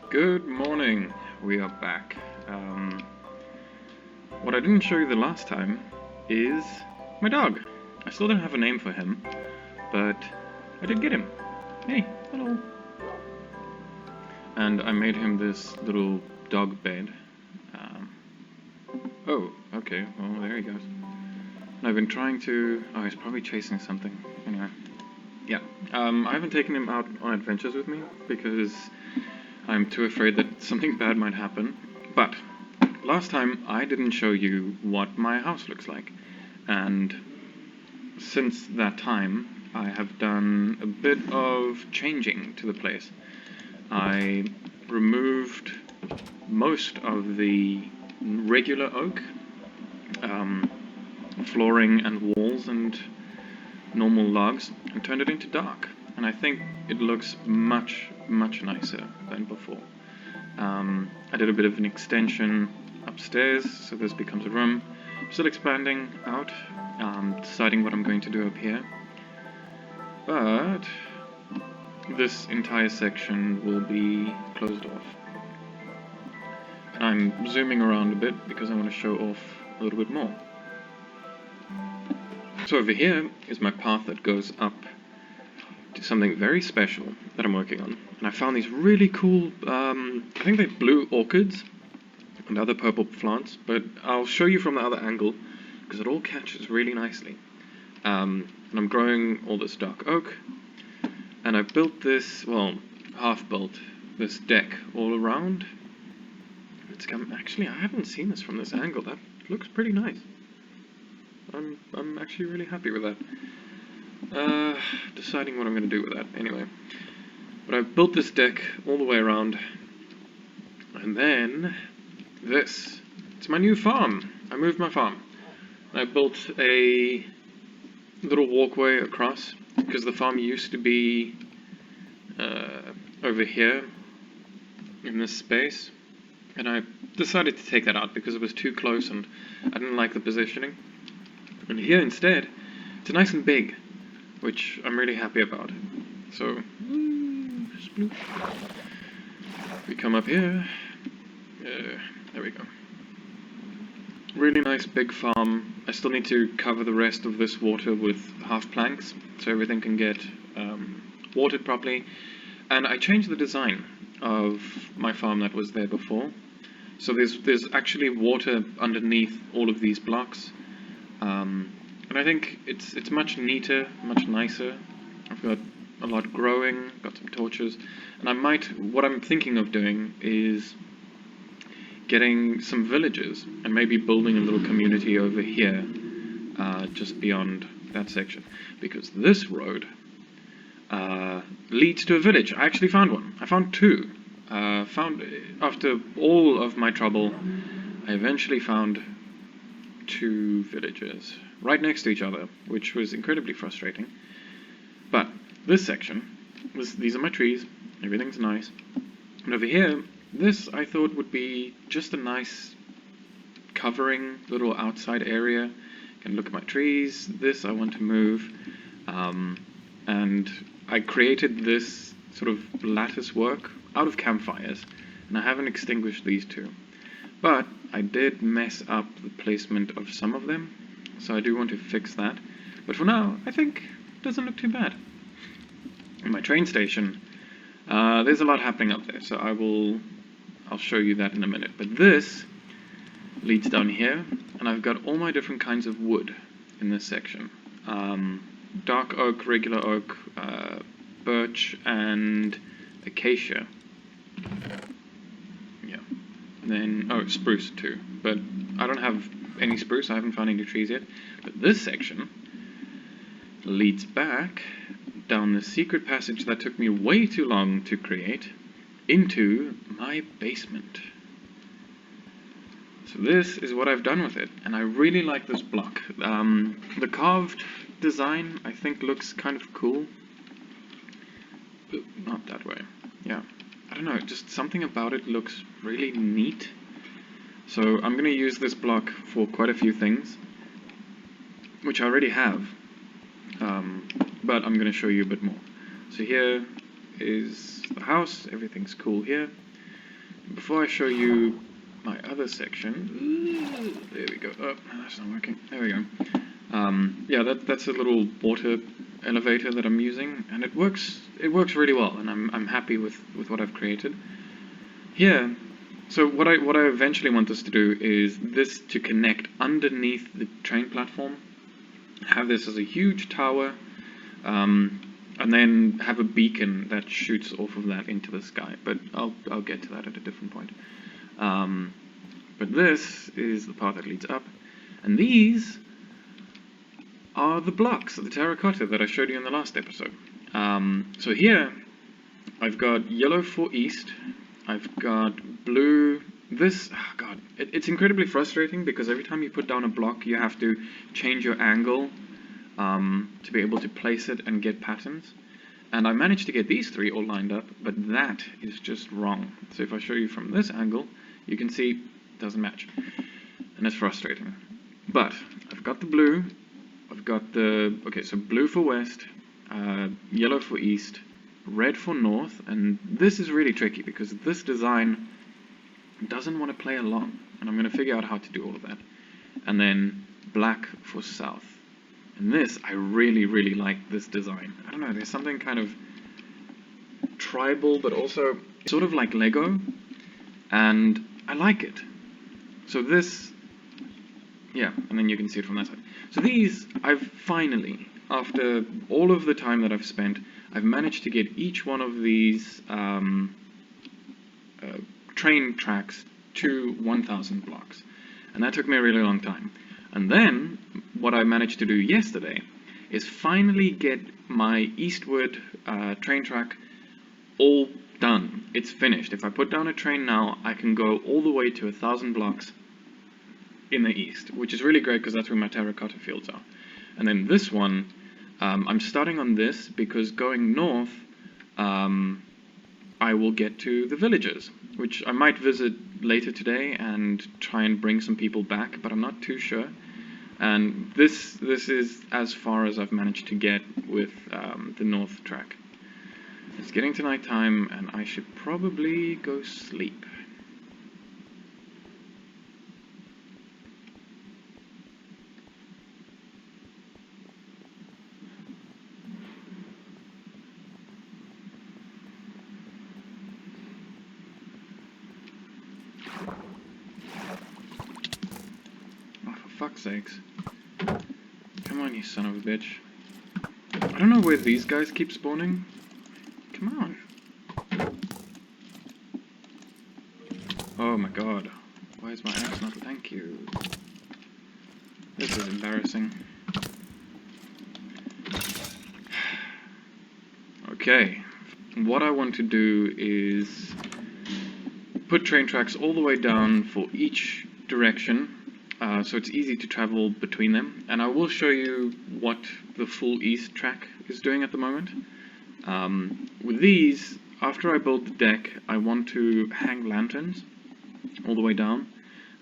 Good morning, we are back. What I didn't show you the last time is my dog. I still don't have a name for him, but I did get him. Hey, hello. And I made him this little dog bed. Oh, okay, well there he goes. And I've been trying to... Oh, he's probably chasing something. Anyway, yeah. I haven't taken him out on adventures with me because I'm too afraid that something bad might happen. But last time I didn't show you what my house looks like, and since that time I have done a bit of changing to the place. I removed most of the regular oak, flooring and walls and normal logs, and turned it into dark, and I think it looks much nicer than before. I did a bit of an extension upstairs, so this becomes a room. Still expanding out, deciding what I'm going to do up here. But this entire section will be closed off. And I'm zooming around a bit because I want to show off a little bit more. So over here is my path that goes up to something very special that I'm working on. And I found these really cool, I think they're blue orchids and other purple plants, but I'll show you from the other angle because it all catches really nicely. And I'm growing all this dark oak, and I built this, well, half built this deck all around. Actually, I haven't seen this from this angle. That looks pretty nice. I'm actually really happy with that. Deciding what I'm going to do with that anyway. But I've built this deck all the way around, and then this. It's my new farm. I moved my farm. I built a little walkway across because the farm used to be over here in this space, and I decided to take that out because it was too close and I didn't like the positioning. And here instead, it's nice and big, which I'm really happy about. So, we come up here, there we go. Really nice big farm. I still need to cover the rest of this water with half planks so everything can get watered properly. And I changed the design of my farm that was there before. So there's actually water underneath all of these blocks. And I think it's much neater, much nicer. I've got a lot growing, got some torches, and what I'm thinking of doing is getting some villages and maybe building a little community over here, just beyond that section, because this road leads to a village. I actually found one. I found two. After all of my trouble, I eventually found two villages right next to each other, which was incredibly frustrating. But this section, these are my trees, everything's nice. And over here, this I thought would be just a nice covering little outside area. You can look at my trees. This I want to move. And I created this sort of lattice work out of campfires, and I haven't extinguished these two. But I did mess up the placement of some of them, so I do want to fix that. But for now, I think it doesn't look too bad. In my train station, there's a lot happening up there, so I'll show you that in a minute. But this leads down here, and I've got all my different kinds of wood in this section. Dark oak, regular oak, birch, and acacia. Yeah. Then, spruce too. But I don't have any spruce, I haven't found any trees yet. But this section leads back down the secret passage that took me way too long to create into my basement. So this is what I've done with it, and I really like this block. The carved design I think looks kind of cool. Not that way. Yeah. I don't know, just something about it looks really neat. So I'm going to use this block for quite a few things, which I already have, but I'm going to show you a bit more. So here is the house, everything's cool here. before I show you my other section, there we go. Oh, that's not working. There we go. Yeah, that's a little water elevator that I'm using, and it works really well, and I'm happy with what I've created. Here, so what I eventually want us to do is this to connect underneath the train platform, have this as a huge tower, and then have a beacon that shoots off of that into the sky. But I'll get to that at a different point. But this is the path that leads up, and these are the blocks of the terracotta that I showed you in the last episode. So here, I've got yellow for east, I've got blue, this, oh god, it's incredibly frustrating because every time you put down a block you have to change your angle to be able to place it and get patterns. And I managed to get these three all lined up, but that is just wrong. So if I show you from this angle, you can see it doesn't match, and it's frustrating. But I've got the blue, I've got the, okay, so blue for west, yellow for east, red for north, and this is really tricky because this design doesn't want to play along, and I'm going to figure out how to do all of that. And then black for south. And this, I really, really like this design. I don't know, there's something kind of tribal, but also sort of like Lego, and I like it. So this, yeah, and then you can see it from that side. So these, I've finally, after all of the time that I've spent, I've managed to get each one of these train tracks to 1,000 blocks. And that took me a really long time. And then, what I managed to do yesterday is finally get my eastward train track all done. It's finished. If I put down a train now, I can go all the way to 1,000 blocks in the east, which is really great because that's where my terracotta fields are. And then this one, I'm starting on this because going north, I will get to the villages, which I might visit later today and try and bring some people back, but I'm not too sure. And this is as far as I've managed to get with the north track. It's getting to night time, and I should probably go sleep. Fuck's sakes. Come on, you son of a bitch. I don't know where these guys keep spawning. Come on. Oh my god. Why is my axe not... Thank you. This is embarrassing. Okay. What I want to do is put train tracks all the way down for each direction. So it's easy to travel between them, and I will show you what the full east track is doing at the moment. With these, after I build the deck, I want to hang lanterns all the way down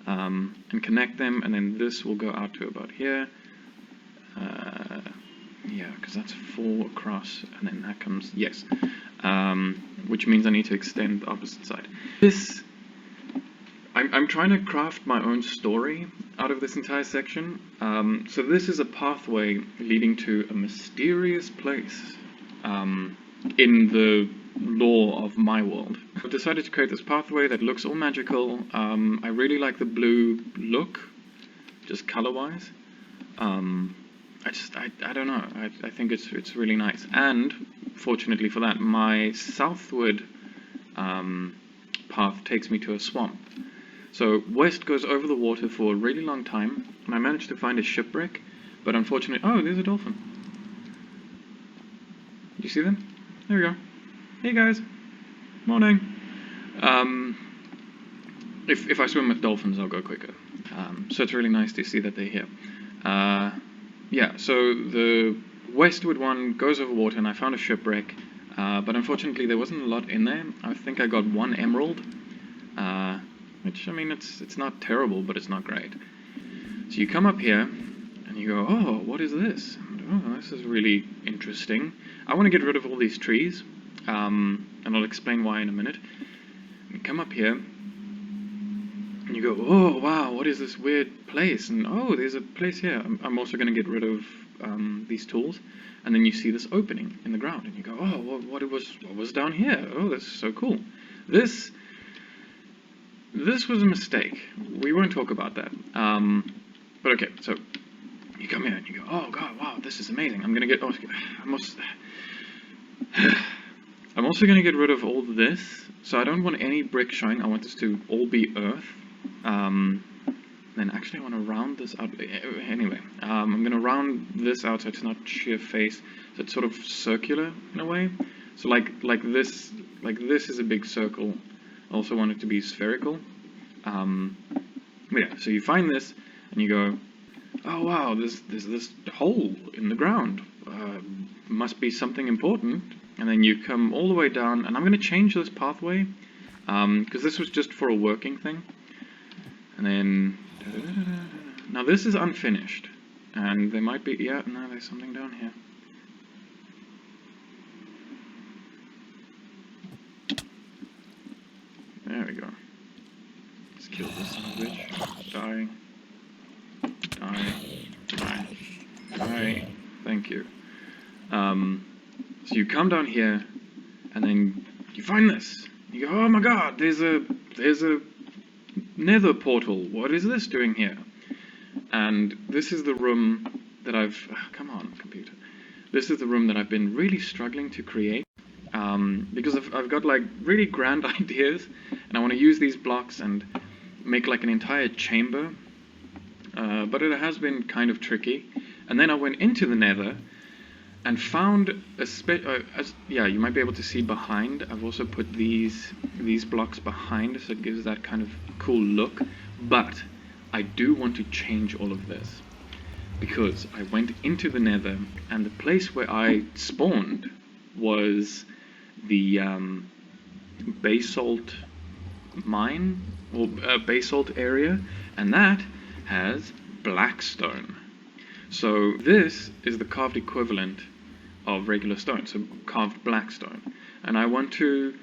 and connect them, and then this will go out to about here. Yeah, because that's 4 across, and then that comes, yes, which means I need to extend the opposite side. This, I'm trying to craft my own story out of this entire section. So this is a pathway leading to a mysterious place in the lore of my world. I've decided to create this pathway that looks all magical. I really like the blue look, just color-wise. I don't know, I think it's really nice. And fortunately for that, my southward path takes me to a swamp. So west goes over the water for a really long time, and I managed to find a shipwreck, but unfortunately... Oh, there's a dolphin. Do you see them? There we go. Hey guys. Morning. If I swim with dolphins, I'll go quicker. So it's really nice to see that they're here. Yeah, so the westward one goes over water, and I found a shipwreck, but unfortunately there wasn't a lot in there. I think I got 1 emerald. Which, I mean, it's not terrible, but it's not great. So you come up here, and you go, oh, what is this? Oh, this is really interesting. I want to get rid of all these trees, and I'll explain why in a minute. You come up here, and you go, oh wow, what is this weird place? And oh, there's a place here. I'm also going to get rid of these tools. And then you see this opening in the ground, and you go, oh, what was down here? Oh, this is so cool. This was a mistake. We won't talk about that. But okay, so you come here and you go, oh god, wow, this is amazing. I'm also going to get rid of all this. So I don't want any brick showing. I want this to all be earth. Then actually I want to round this out. Anyway, I'm going to round this out so it's not sheer face. So it's sort of circular in a way. So like this is a big circle. I also want it to be spherical. Yeah, so you find this and you go, oh wow, there's this hole in the ground. Must be something important. And then you come all the way down, and I'm going to change this pathway because this was just for a working thing. And then now this is unfinished, and there might be, yeah, no, there's something down here. There we go. Let's kill this son of a bitch. Die. Thank you. So you come down here, and then you find this. You go, oh my god, there's a nether portal. What is this doing here? And this is the room that come on, computer. This is the room that I've been really struggling to create. Because I've got like really grand ideas, and I want to use these blocks and make like an entire chamber. But it has been kind of tricky. And then I went into the nether and found yeah, you might be able to see behind. I've also put these blocks behind, so it gives that kind of cool look. But I do want to change all of this, because I went into the nether, and the place where I spawned was the basalt mine, or basalt area, and that has blackstone. So this is the carved equivalent of regular stone, so carved blackstone. And I want to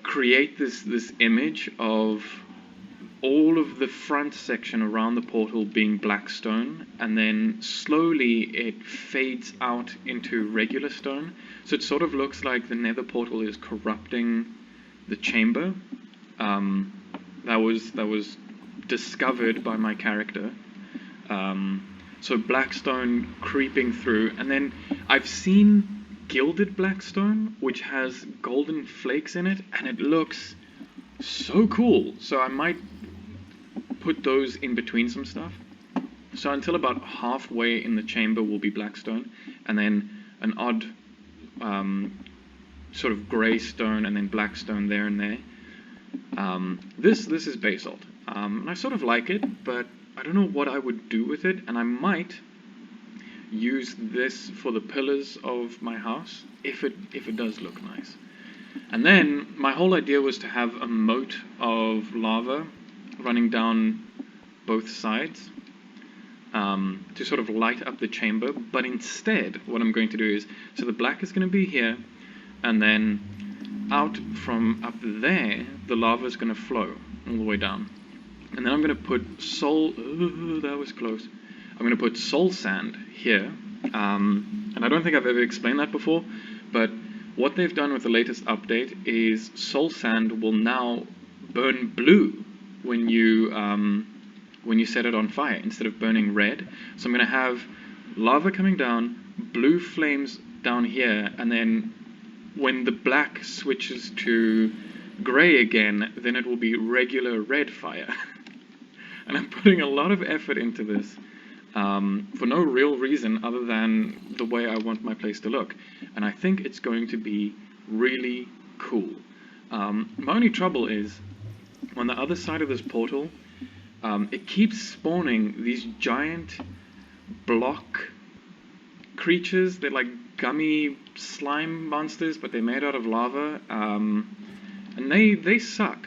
create this image of all of the front section around the portal being blackstone, and then slowly it fades out into regular stone. So it sort of looks like the nether portal is corrupting the chamber. That was discovered by my character. So blackstone creeping through, and then I've seen gilded blackstone, which has golden flakes in it, and it looks so cool. So I might put those in between some stuff. So until about halfway in the chamber will be blackstone, and then an odd sort of grey stone, and then blackstone there and there. This is basalt, and I sort of like it, but I don't know what I would do with it, and I might use this for the pillars of my house if it does look nice. And then my whole idea was to have a moat of lava running down both sides to sort of light up the chamber. But instead, what I'm going to do is, so the black is going to be here, and then out from up there, the lava is going to flow all the way down. And then I'm going to put soul... that was close. I'm going to put soul sand here. And I don't think I've ever explained that before, but what they've done with the latest update is soul sand will now burn blue when you set it on fire, instead of burning red. So I'm going to have lava coming down, blue flames down here, and then when the black switches to grey again, then it will be regular red fire. And I'm putting a lot of effort into this for no real reason other than the way I want my place to look. And I think it's going to be really cool. My only trouble is, on the other side of this portal, it keeps spawning these giant block creatures. They're like gummy slime monsters, but they're made out of lava. And they suck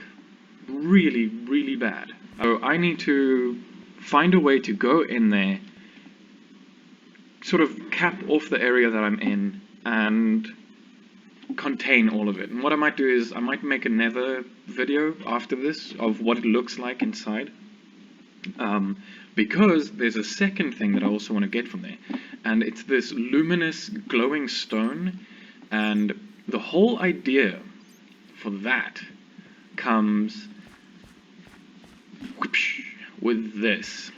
really, really bad. So I need to find a way to go in there, sort of cap off the area that I'm in, and contain all of it. And what I might do is I might make another video after this of what it looks like inside, because there's a second thing that I also want to get from there, and it's this luminous glowing stone. And the whole idea for that comes with this.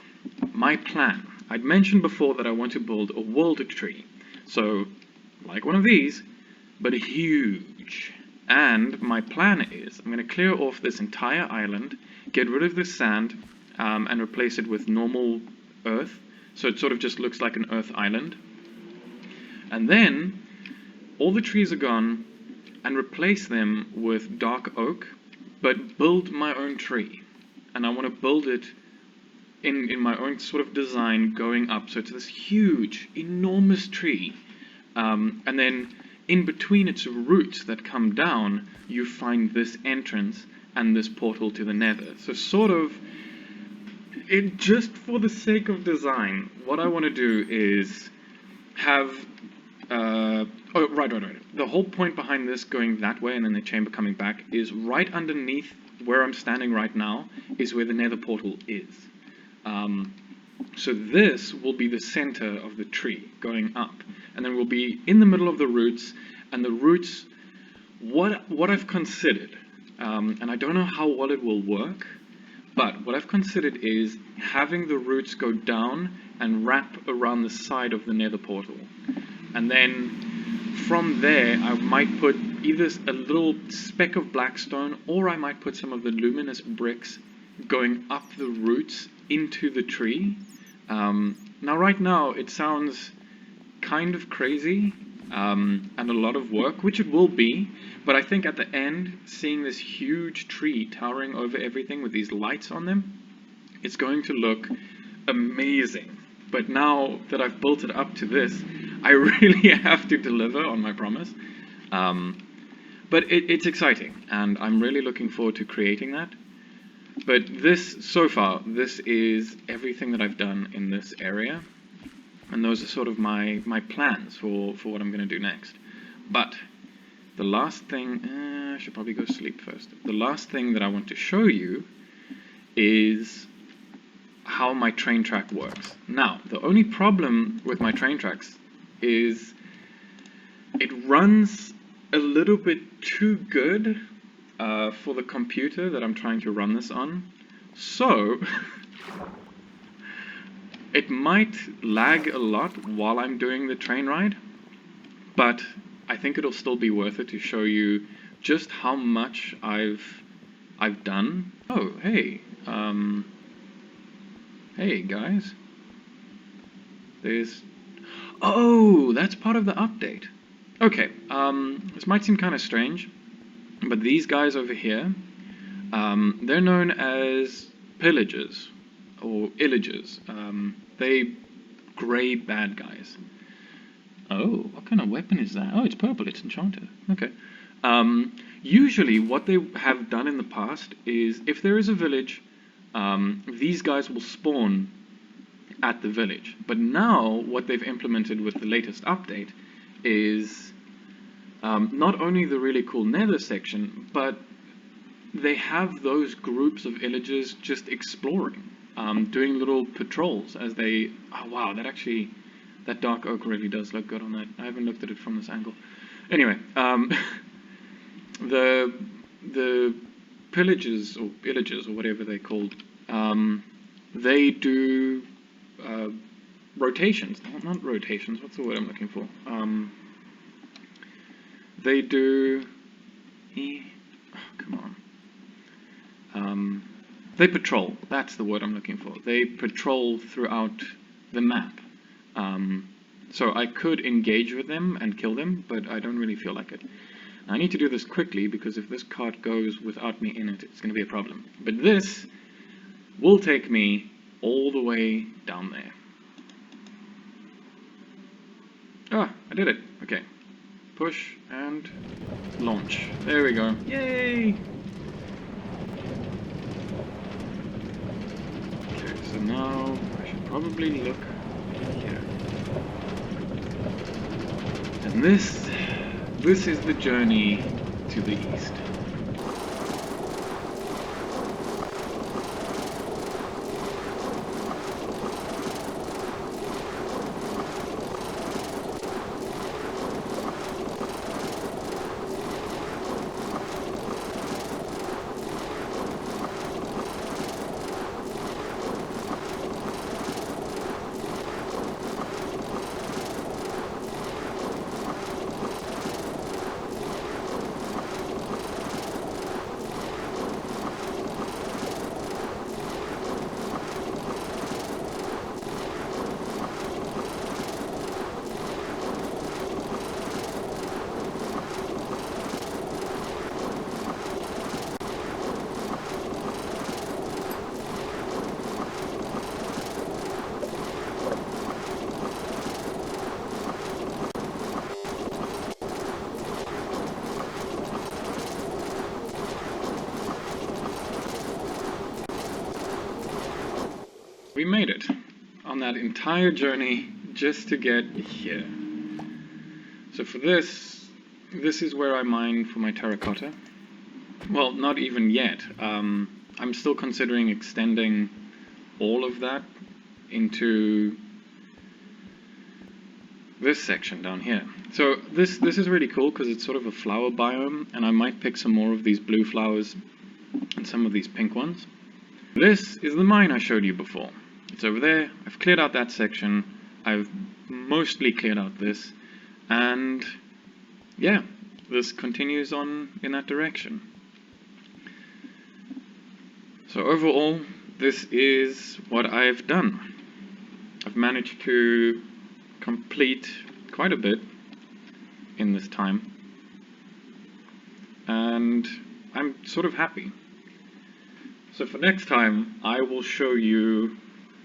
My plan. I'd mentioned before that I want to build a world tree, so like one of these, but huge. And my plan is I'm going to clear off this entire island, get rid of the sand, and replace it with normal earth, so it sort of just looks like an earth island. And then all the trees are gone, and replace them with dark oak, but build my own tree. And I want to build it in my own sort of design going up, so it's this huge, enormous tree. And then in between its roots that come down, you find this entrance and this portal to the nether. So sort of, just for the sake of design, what I want to do is have, right. The whole point behind this going that way and then the chamber coming back is right underneath where I'm standing right now is where the nether portal is. So this will be the center of the tree going up, and then we'll be in the middle of the roots, and the roots, what I've considered, and I don't know how well it will work, but what I've considered is having the roots go down and wrap around the side of the nether portal, and then from there I might put either a little speck of blackstone, or I might put some of the luminous bricks going up the roots into the tree. Now right now it sounds kind of crazy and a lot of work, which it will be, but I think at the end, seeing this huge tree towering over everything with these lights on them, it's going to look amazing. But now that I've built it up to this, I really have to deliver on my promise. But it's exciting, and I'm really looking forward to creating that. But this, so far, this is everything that I've done in this area, and those are sort of my plans for what I'm going to do next. But the last thing, I should probably go sleep first. The last thing that I want to show you is how my train track works. Now, the only problem with my train tracks is it runs a little bit too good for the computer that I'm trying to run this on. So it might lag a lot while I'm doing the train ride, but I think it'll still be worth it to show you just how much I've done. Oh, hey, hey guys, oh, that's part of the update. Okay, this might seem kind of strange, but these guys over here, they're known as pillagers or illagers. They grey bad guys. Oh, what kind of weapon is that? Oh, it's purple, it's enchanted. Okay. Usually what they have done in the past is if there is a village, these guys will spawn at the village. But now what they've implemented with the latest update is not only the really cool nether section, but they have those groups of illagers just exploring, doing little patrols as they... Oh wow, that dark oak really does look good on that. I haven't looked at it from this angle. Anyway, the pillagers or illagers or whatever they're called, they do rotations. Not rotations. What's the word I'm looking for? They do... Oh, come on. They patrol. That's the word I'm looking for. They patrol throughout the map. So I could engage with them and kill them, but I don't really feel like it. I need to do this quickly, because if this cart goes without me in it, it's going to be a problem. But this will take me all the way down there. Ah, I did it. Okay. Push and launch. There we go. Yay! Okay, so now I should probably look here. And this this is the journey to the east. We made it on that entire journey just to get here. So for this is where I mine for my terracotta. Well, not even yet. I'm still considering extending all of that into this section down here. So this is really cool because it's sort of a flower biome, and I might pick some more of these blue flowers and some of these pink ones. This is the mine I showed you before. It's over there. I've cleared out that section. I've mostly cleared out this, and yeah, this continues on in that direction. So overall, this is what I've done. I've managed to complete quite a bit in this time, and I'm sort of happy. So for next time, I will show you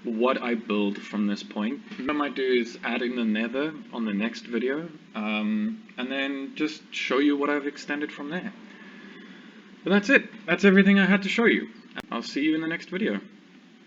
what I build from this point. What I might do is add in the nether on the next video, and then just show you what I've extended from there. But that's it. That's everything I had to show you. I'll see you in the next video.